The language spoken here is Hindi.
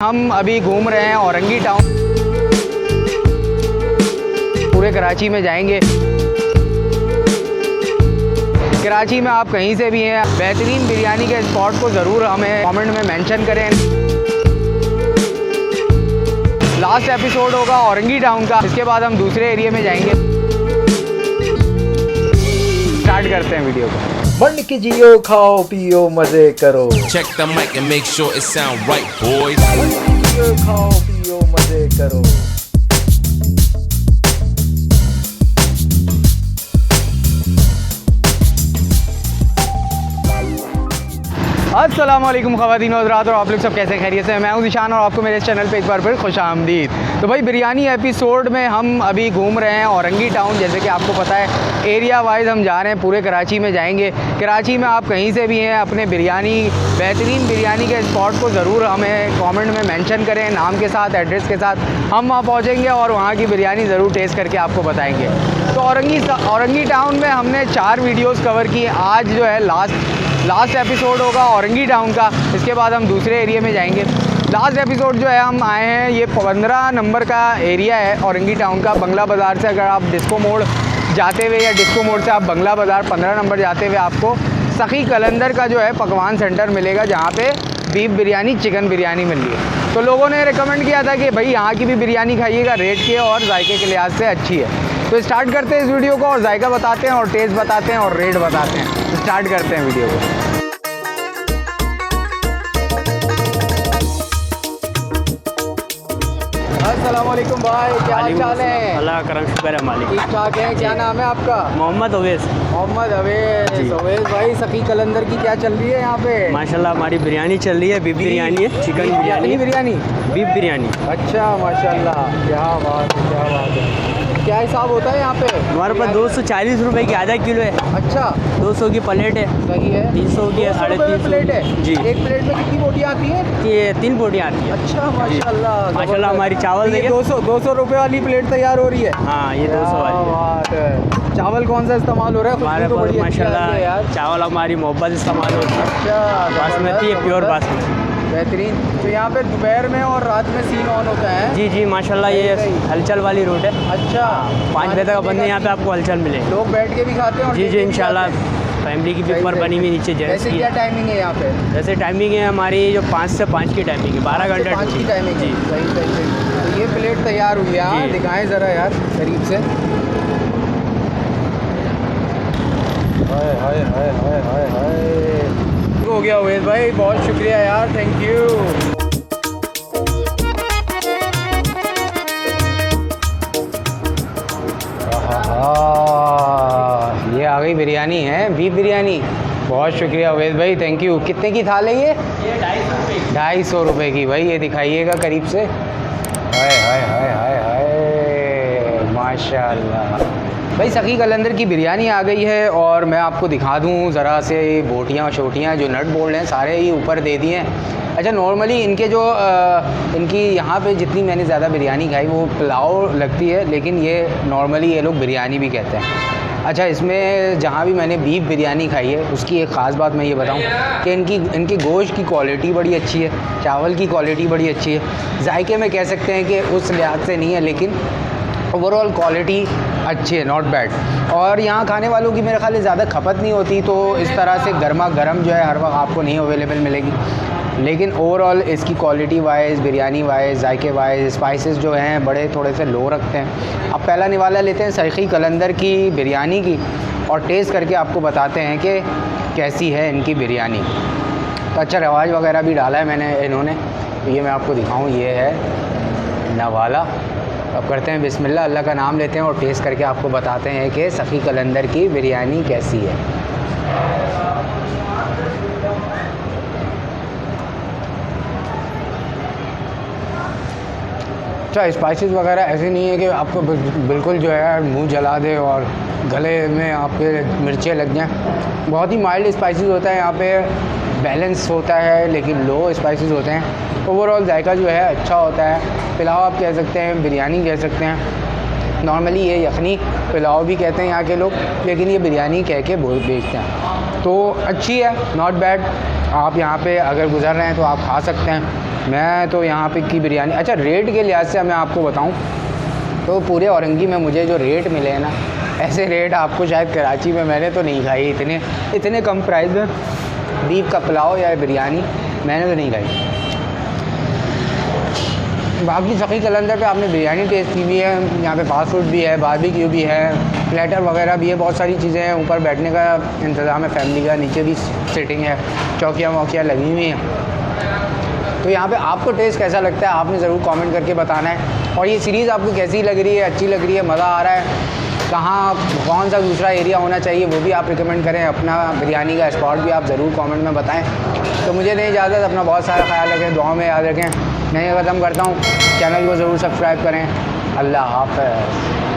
हम अभी घूम रहे हैं औरंगी टाउन। पूरे कराची में जाएंगे। कराची में आप कहीं से भी हैं, बेहतरीन बिरयानी के स्पॉट को ज़रूर हमें कमेंट में मेंशन करें। लास्ट एपिसोड होगा औरंगी टाउन का, इसके बाद हम दूसरे एरिया में जाएंगे। स्टार्ट करते हैं वीडियो को। बन के जियो, खाओ पियो मजे करो। Check the mic and make sure it sound right, boys. बन के जियो, खाओ पियो मजे करो। अस्सलाम वालेकुम ख़वातीन और हज़रात, और आप लोग सब कैसे खैरियत से हैं। मैं हूं ज़ीशान और आपको मेरे इस चैनल पे एक बार फिर खुश आमदीद। तो भाई बिरयानी एपिसोड में हम अभी घूम रहे हैं औरंगी टाउन। जैसे कि आपको पता है एरिया वाइज हम जा रहे हैं, पूरे कराची में जाएंगे। कराची में आप कहीं से भी हैं, अपने बेहतरीन बिरयानी के स्पॉट को ज़रूर हमें कॉमेंट में मैंशन करें, नाम के साथ, एड्रेस के साथ। हम वहाँ पहुँचेंगे और वहाँ की बिरयानी ज़रूर टेस्ट करके आपको बताएँगे। तो औरंगी टाउन में हमने 4 वीडियोज़ कवर की। आज जो है लास्ट एपिसोड होगा औरंगी टाउन का, इसके बाद हम दूसरे एरिया में जाएंगे। लास्ट एपिसोड जो है हम आए हैं, ये 15 नंबर का एरिया है औरंगी टाउन का। बंगला बाज़ार से अगर आप डिस्को मोड़ जाते हुए या डिस्को मोड़ से आप बंगला बाज़ार 15 नंबर जाते हुए आपको सखी कलंदर का जो है पकवान सेंटर मिलेगा, जहाँ पे बीफ बिरयानी, चिकन बिरयानी मिल रही है। तो लोगों ने रिकमेंड किया था कि भाई यहाँ की भी बिरयानी खाइएगा, रेट के और जायके के लिहाज से अच्छी है। तो स्टार्ट करते हैं इस वीडियो को और जायका बताते हैं और टेस्ट बताते हैं और रेट बताते हैं। स्टार्ट करते हैं वीडियो को। अस्सलामुअलैकुम भाई, क्या हाल चाल है? अल्लाह करम शुक्र है मालिक। ठीक ठाक है। क्या नाम है आपका? मोहम्मद अवैस। मोहम्मद अवैस। अवैस भाई, सखी कलंदर की क्या चल रही है यहाँ पे? माशाल्लाह हमारी बिरयानी चल रही है, बीफ बिरयानी है, चिकन बिरयानी, बिरयानी, बीफ बिरयानी। अच्छा माशाल्लाह, क्या बात है, क्या बात है। क्या हिसाब होता है यहाँ पे? हमारे पास 240 रुपए की आधा किलो है। अच्छा, 200 की प्लेट है। सही है। 300 की है, 350 प्लेट है जी। एक प्लेट में कितनी बोटियाँ आती हैं? ये 3 बोटियाँ आती है। अच्छा माशाल्लाह, माशाल्लाह हमारी चावल देखिए, 200 रुपए वाली प्लेट तैयार हो रही है। हाँ ये 200 वाली है। बात है। चावल कौन सा इस्तेमाल हो रहा है? हमारे खुशबू तो पास बड़ी अच्छी आ रही है माशाल्लाह यार। चावल हमारी मोहब्बत इस्तेमाल होती है। अच्छा, बासमती है, प्योर बासमती। बेहतरीन। तो यहाँ पे दोपहर में और रात में सीन ऑन होता है? जी जी माशाल्लाह, ये हलचल वाली रोड है। अच्छा, 5 बजे तक बंदे यहाँ पे आपको हलचल मिले। लोग बैठ के भी खाते हैं और जी लेके जी भी इंशाल्लाह, जाते हैं। फैमिली की भी ऊपर बनी हुई नीचे जेंट्स वैसे की। क्या टाइमिंग है यहाँ पे? जैसे टाइमिंग है हमारी जो 5 से 5 की टाइमिंग है, 12 घंटे 5 की टाइमिंग है। जी। सही सही सही। तो ये प्लेट तैयार हुई है। हाँ, जी। दिखाएं ज़रा यार करीब से। हाय हाय हाय हाय हाय हाय। हो गया उवैस भाई, बहुत शुक्रिया यार, थैंक यू। ये आ गई बिरयानी है, बीफ बिरयानी। बहुत शुक्रिया उवैस भाई, थैंक यू। कितने की थाल है ये? 250 रुपये की। भाई ये दिखाइएगा करीब से। हाय हाय हाय हाय हाय, माशाल्लाह। भाई सखी कलंदर की बिरयानी आ गई है और मैं आपको दिखा दूँ ज़रा से। बोटियाँ शोटियाँ जो नट बोल्ट हैं सारे ही ऊपर दे दिए हैं। अच्छा, नॉर्मली इनके जो इनकी यहाँ पे जितनी मैंने ज़्यादा बिरयानी खाई वो पुलाव लगती है, लेकिन ये नॉर्मली ये लोग बिरयानी भी कहते हैं। अच्छा, इसमें जहाँ भी मैंने बीफ बिरयानी खाई है उसकी एक ख़ास बात मैं ये बताऊँ कि इनकी गोश्त की क्वालिटी बड़ी अच्छी है, चावल की क्वालिटी बड़ी अच्छी है। जायके में कह सकते हैं कि उस लिहाज से नहीं है, लेकिन ओवरऑल क्वालिटी अच्छी है, नॉट बैड। और यहाँ खाने वालों की मेरे ख्याल से ज़्यादा खपत नहीं होती, तो इस तरह से गर्मा गर्म जो है हर वक्त आपको नहीं अवेलेबल मिलेगी। लेकिन ओवरऑल इसकी क्वालिटी वाइज, बिरयानी वाइज, जायके वाइज, स्पाइसेस जो हैं बड़े थोड़े से लो रखते हैं। अब पहला निवाला लेते हैं सखी कलंदर की बिरयानी की और टेस्ट करके आपको बताते हैं कि कैसी है इनकी बिरयानी। तो अच्छा, रवाज वगैरह भी डाला है मैंने इन्होंने, तो ये मैं आपको दिखाऊँ। ये है नवाला। अब करते हैं बिस्मिल्लाह, अल्लाह का नाम लेते हैं और टेस्ट करके आपको बताते हैं कि सखी कलंदर की बिरयानी कैसी है। अच्छा, स्पाइसेस वगैरह ऐसे नहीं है कि आपको बिल्कुल जो है मुंह जला दे और गले में आपके मिर्चें लग जाएं। बहुत ही माइल्ड स्पाइसेस होता है यहाँ पे, बैलेंस होता है, लेकिन लो स्पाइसेस होते हैं। ओवरऑल जायका जो है अच्छा होता है। पुलाव आप कह सकते हैं, बिरयानी कह सकते हैं। नॉर्मली ये यखनी पुलाव भी कहते हैं यहाँ के लोग, लेकिन ये बिरयानी कह के बेचते हैं। तो अच्छी है, नॉट बैड। आप यहाँ पे अगर गुज़र रहे हैं तो आप खा सकते हैं। मैं तो यहाँ पे की बिरयानी, अच्छा रेट के लिहाज से मैं आपको बताऊँ तो पूरे औरंगी में मुझे जो रेट मिले हैं ना, ऐसे रेट आपको शायद कराची में मैंने तो नहीं खाई। इतने कम प्राइस में बीफ का पुलाव या बिरयानी मैंने तो नहीं खाई। बाकी सखी कलंदर पे आपने बिरयानी टेस्ट की भी है, यहाँ पे फास्ट फूड भी है, बारबेक्यू भी है, प्लेटर वगैरह भी है, बहुत सारी चीज़ें हैं। ऊपर बैठने का इंतज़ाम है फैमिली का, नीचे भी सिटिंग है, चौकियाँ वौकियाँ लगी हुई हैं। तो यहाँ पे आपको टेस्ट कैसा लगता है आपने ज़रूर कमेंट करके बताना है। और ये सीरीज़ आपको कैसी लग रही है, अच्छी लग रही है, मज़ा आ रहा है, कहाँ कौन सा दूसरा एरिया होना चाहिए वो भी आप रिकमेंड करें, अपना बिरयानी का स्पॉट भी आप ज़रूर कमेंट में बताएं। तो मुझे नहीं इजाज़त, अपना बहुत सारा ख्याल रखें, दुआ में याद रखें। मैं ये ख़त्म करता हूँ, चैनल को ज़रूर सब्सक्राइब करें। अल्लाह हाफ़िज़।